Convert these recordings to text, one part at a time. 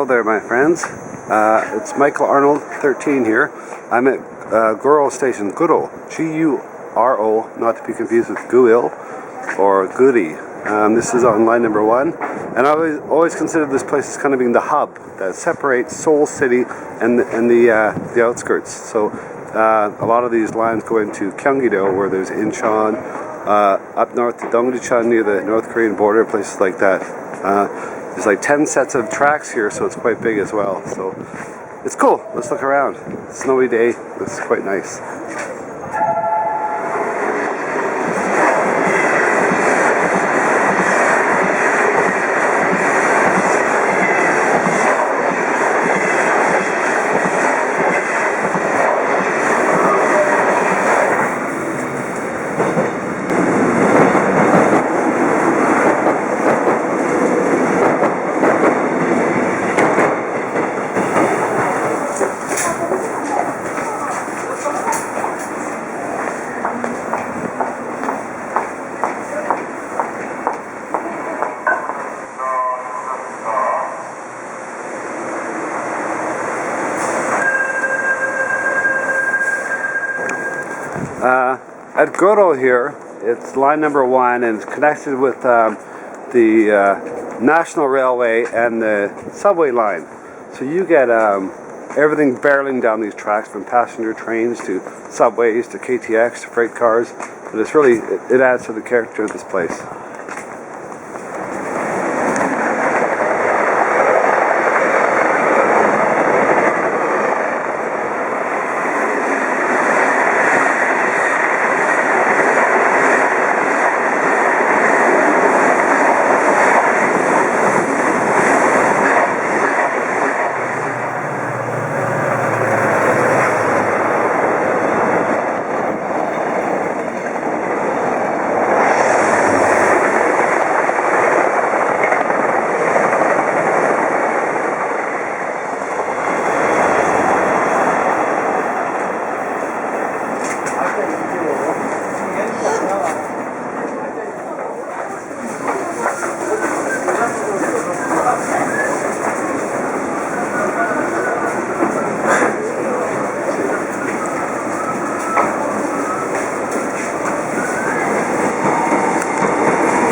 Hello there, my friends. It's Michael Arnold 13 here. I'm at Guro station, Guro, G-U-R-O, not to be confused with Guil or Goody. This is on line number 1, and I always considered this place as kind of being the hub that separates Seoul City and the outskirts. So a lot of these lines go into Gyeonggi-do, where there's Incheon, up north to Dongdaecheon near the North Korean border, places like that. There's like 10 sets of tracks here, so it's quite big as well. So it's cool. Let's look around. Snowy day. It's quite nice. At Guro here, it's line number 1 and it's connected with the National Railway and the subway line. So you get everything barreling down these tracks, from passenger trains to subways to KTX to freight cars. But it's really, it adds to the character of this place.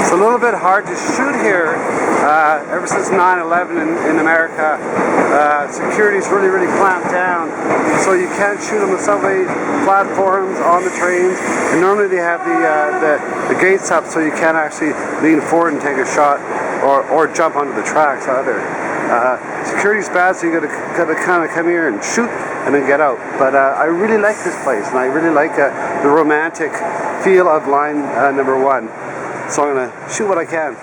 It's a little bit hard to shoot here. Ever since 9/11 in America, security's really clamped down, so you can't shoot on the subway platforms, on the trains, and normally they have the gates up so you can't actually lean forward and take a shot or jump onto the tracks either. Security's bad, so you gotta kind of come here and shoot and then get out. But I really like this place, and I really like the romantic feel of line number 1. So I'm gonna shoot what I can.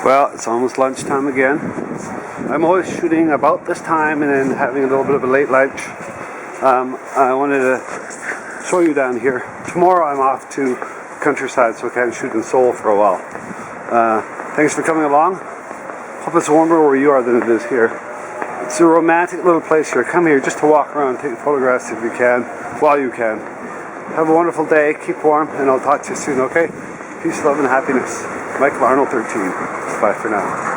Well, it's almost lunchtime again. I'm always shooting about this time and then having a little bit of a late lunch. I wanted to show you down here. Tomorrow I'm off to countryside, so I can't shoot in Seoul for a while. Thanks for coming along. Hope it's warmer where you are than it is here. It's a romantic little place here. Come here just to walk around, take photographs if you can, while you can. Have a wonderful day, keep warm, and I'll talk to you soon, okay? Peace, love, and happiness. Michael Arnold 13. Bye for now.